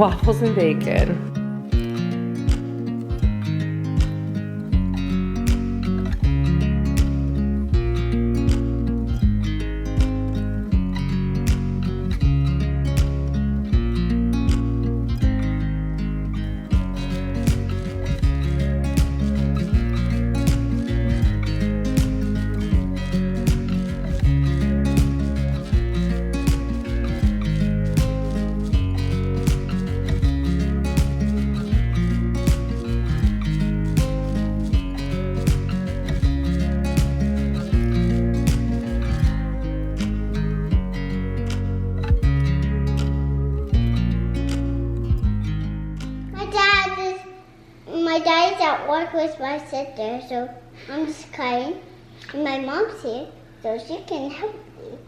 waffles and bacon. My dad is at work with my sister, so I'm just cutting. And my mom's here, so she can help me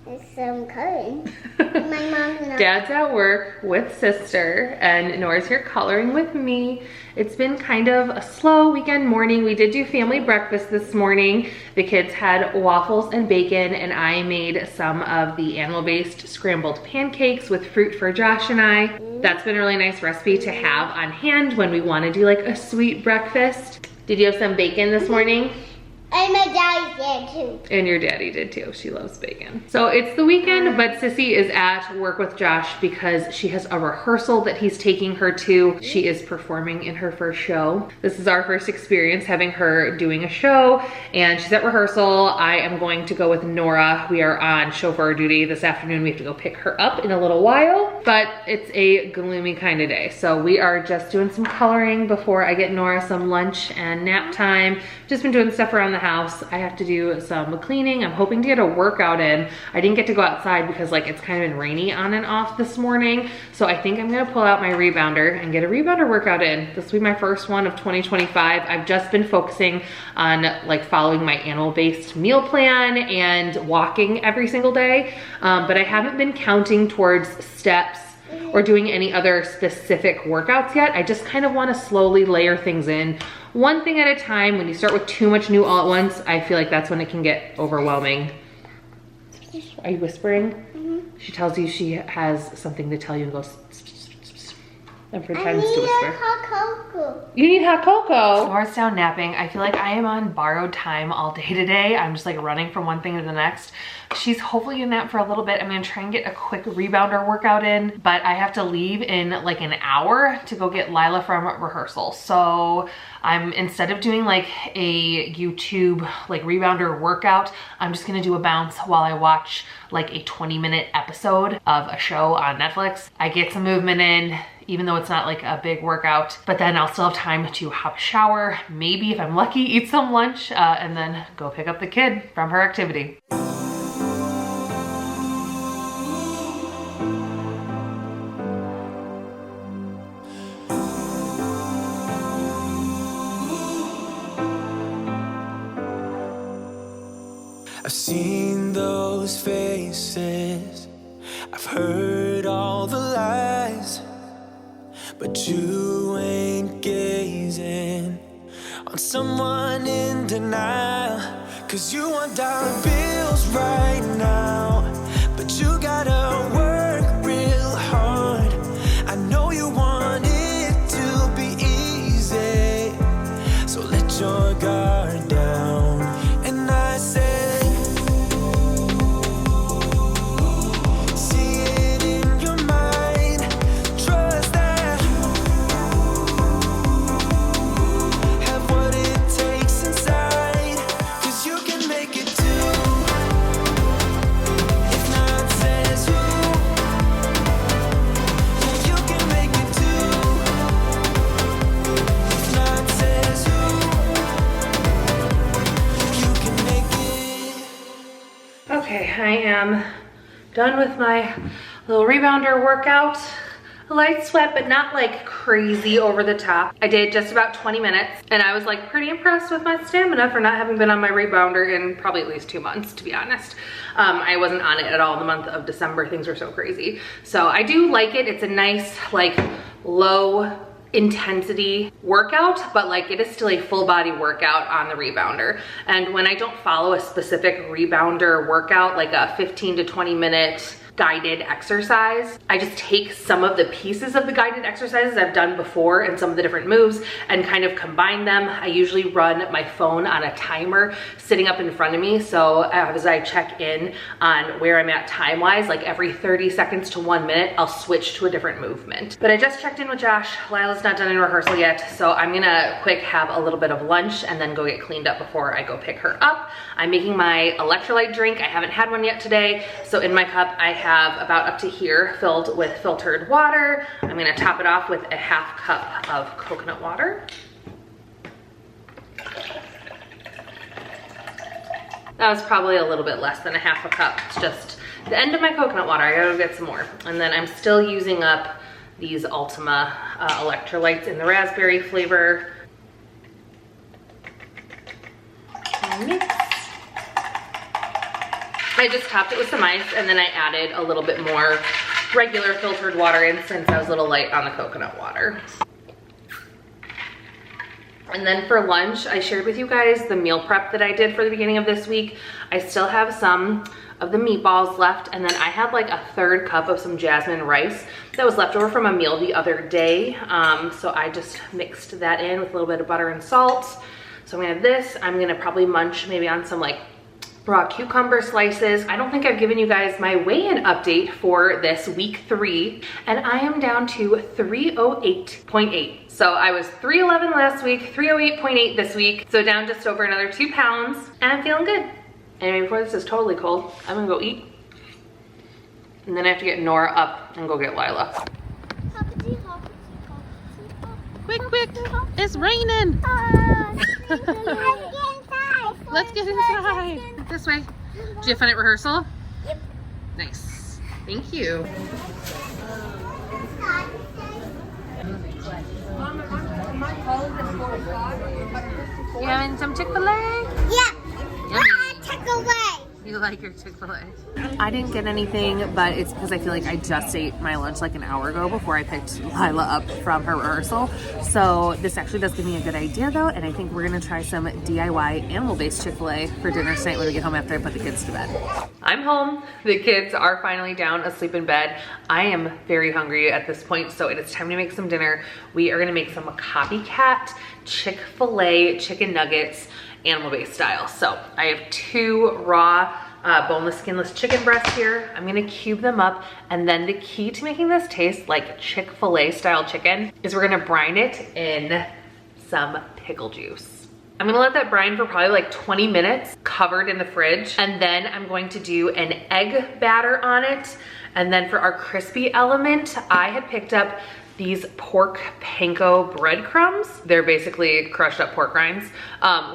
with some cutting. My mom's not. Dad's at work with sister, and Nora's here coloring with me. It's been kind of a slow weekend morning. We did do family breakfast this morning. The kids had waffles and bacon, and I made some of the animal-based scrambled pancakes with fruit for Josh and I. That's been a really nice recipe to have on hand when we want to do like a sweet breakfast. Did you have some bacon this morning? And my daddy did too. And your daddy did too. She loves bacon. So it's the weekend, but Sissy is at work with Josh because she has a rehearsal that he's taking her to. She is performing in her first show. This is our first experience having her doing a show, and she's at rehearsal. I am going to go with Nora. We are on chauffeur duty this afternoon. We have to go pick her up in a little while, but it's a gloomy kind of day. So we are just doing some coloring before I get Nora some lunch and nap time. Just been doing stuff around the house. I have to do some cleaning. I'm hoping to get a workout in. I didn't get to go outside because like it's kind of been rainy on and off this morning. So I think I'm gonna pull out my rebounder and get a rebounder workout in. This will be my first one of 2025. I've just been focusing on like following my animal-based meal plan and walking every single day. But I haven't been counting towards steps or doing any other specific workouts yet. I just kind of want to slowly layer things in one thing at a time. When you start with too much new all at once, I feel like that's when it can get overwhelming. Are you whispering? Mm-hmm. She tells you she has something to tell you and goes and pretends to whisper. Hot cocoa. You need hot cocoa. Nora's down napping. I feel like I am on borrowed time all day today. I'm just like running from one thing to the next. She's hopefully gonna nap for a little bit. I'm gonna try and get a quick rebounder workout in, but I have to leave in like an hour to go get Lila from rehearsal. So I'm, instead of doing like a YouTube like rebounder workout, I'm just gonna do a bounce while I watch like a 20-minute episode of a show on Netflix. I get some movement in, even though it's not like a big workout, but then I'll still have time to have a shower, maybe if I'm lucky, eat some lunch, and then go pick up the kid from her activity. I've seen those faces, I've heard all the lies, but you ain't gazing on someone in denial. 'Cause you want dollar bills right now, but you gotta work real hard. I know you want it to be easy, so let your guard down. And I said, I am done with my little rebounder workout. A light sweat, but not like crazy over the top. I did just about 20 minutes, and I was like pretty impressed with my stamina for not having been on my rebounder in probably at least 2 months, to be honest. I wasn't on it at all in the month of December. Things were so crazy. So I do like it. It's a nice like low intensity workout, but like it is still a full body workout on the rebounder. And when I don't follow a specific rebounder workout, like a 15 to 20 minute guided exercise. I just take some of the pieces of the guided exercises I've done before and some of the different moves and kind of combine them. I usually run my phone on a timer sitting up in front of me, so as I check in on where I'm at time-wise, like every 30 seconds to 1 minute, I'll switch to a different movement. But I just checked in with Josh. Lila's not done in rehearsal yet, so I'm gonna quick have a little bit of lunch and then go get cleaned up before I go pick her up. I'm making my electrolyte drink. I haven't had one yet today, so in my cup I have about up to here filled with filtered water. I'm gonna top it off with a half cup of coconut water. That was probably a little bit less than a half a cup. It's just the end of my coconut water. I gotta go get some more. And then I'm still using up these Ultima electrolytes in the raspberry flavor. Mix. I just topped it with some ice and then I added a little bit more regular filtered water in since I was a little light on the coconut water. And then for lunch, I shared with you guys the meal prep that I did for the beginning of this week. I still have some of the meatballs left, and then I had like a third cup of some jasmine rice that was left over from a meal the other day. So I just mixed that in with a little bit of butter and salt. So I'm gonna have this. I'm gonna probably munch maybe on some like raw cucumber slices. I don't think I've given you guys my weigh-in update for this week 3, and I am down to 308.8. So I was 311 last week, 308.8 this week, so down just over another 2 pounds, and I'm feeling good. And before this is totally cold, I'm gonna go eat, and then I have to get Nora up and go get Lila. Quick, quick, it's raining. Let's get inside. This way. Did you have fun at rehearsal? Yep. Nice. Thank you. You having some Chick-fil-A? Yeah. Yummy. Chick-fil-A. You like your Chick-fil-A? I didn't get anything, but it's because I feel like I just ate my lunch like an hour ago before I picked Lila up from her rehearsal. So this actually does give me a good idea though, and I think we're gonna try some DIY animal-based Chick-fil-A for dinner tonight when we get home after I put the kids to bed. I'm home. The kids are finally down asleep in bed. I am very hungry at this point, so it is time to make some dinner. We are gonna make some copycat Chick-fil-A chicken nuggets, animal-based style. So I have 2 raw boneless, skinless chicken breasts here. I'm gonna cube them up, and then the key to making this taste like Chick-fil-A style chicken is we're gonna brine it in some pickle juice. I'm gonna let that brine for probably like 20 minutes covered in the fridge, and then I'm going to do an egg batter on it. And then for our crispy element, I had picked up these pork panko breadcrumbs. They're basically crushed up pork rinds.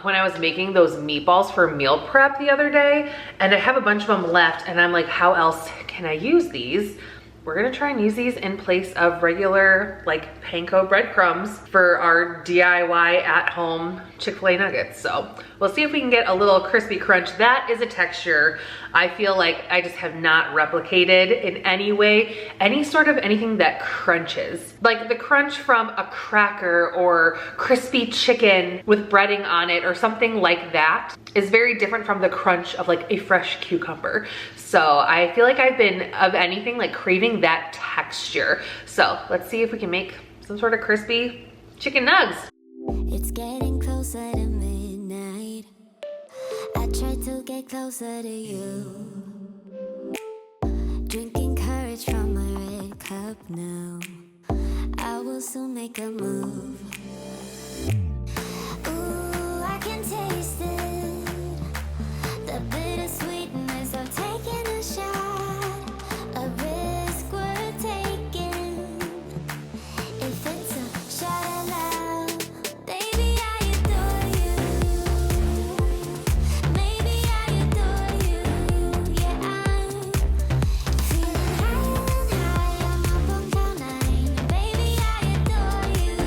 When I was making those meatballs for meal prep the other day, and I have a bunch of them left, and I'm like, how else can I use these? We're gonna try and use these in place of regular like panko breadcrumbs for our DIY at-home Chick-fil-A nuggets. So we'll see if we can get a little crispy crunch. That is a texture I feel like I just have not replicated in any way, any sort of anything that crunches. Like the crunch from a cracker or crispy chicken with breading on it or something like that is very different from the crunch of like a fresh cucumber. So I feel like I've been, of anything, like craving that texture. So let's see if we can make some sort of crispy chicken nugs. It's getting closer to midnight. I try to get closer to you. Drinking courage from my red cup now. I will soon make a move. Ooh, I can taste it. The bittersweetness of taking a shot. A risk worth taking. If it's a shot of love, baby, I adore you. Maybe I adore you. Yeah, I'm feeling higher and higher. I'm up on cloud 9. Baby, I adore you.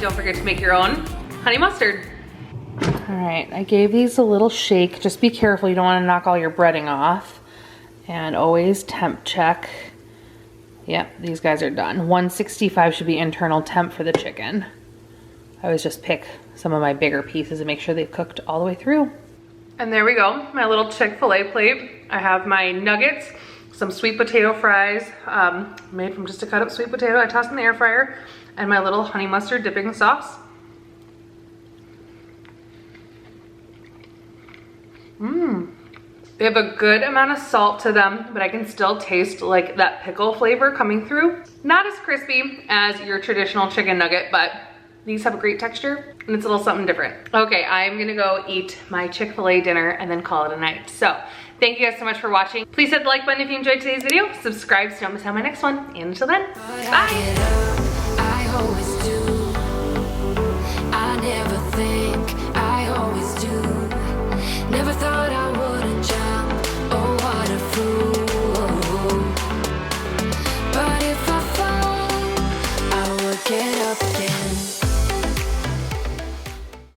don't forget to make your own honey mustard. All right, I gave these a little shake. Just be careful, you don't want to knock all your breading off. And always temp check. Yep, these guys are done. 165 should be internal temp for the chicken. I always just pick some of my bigger pieces and make sure they've cooked all the way through. And there we go, my little Chick-fil-A plate. I have my nuggets, some sweet potato fries, made from just a cut up sweet potato I tossed in the air fryer, and my little honey mustard dipping sauce. They have a good amount of salt to them, but I can still taste like that pickle flavor coming through. Not as crispy as your traditional chicken nugget, but these have a great texture and it's a little something different. Okay, I'm gonna go eat my Chick-fil-A dinner and then call it a night. So thank you guys so much for watching. Please hit the like button if you enjoyed today's video. Subscribe so you don't miss out on my next one. And until then, bye.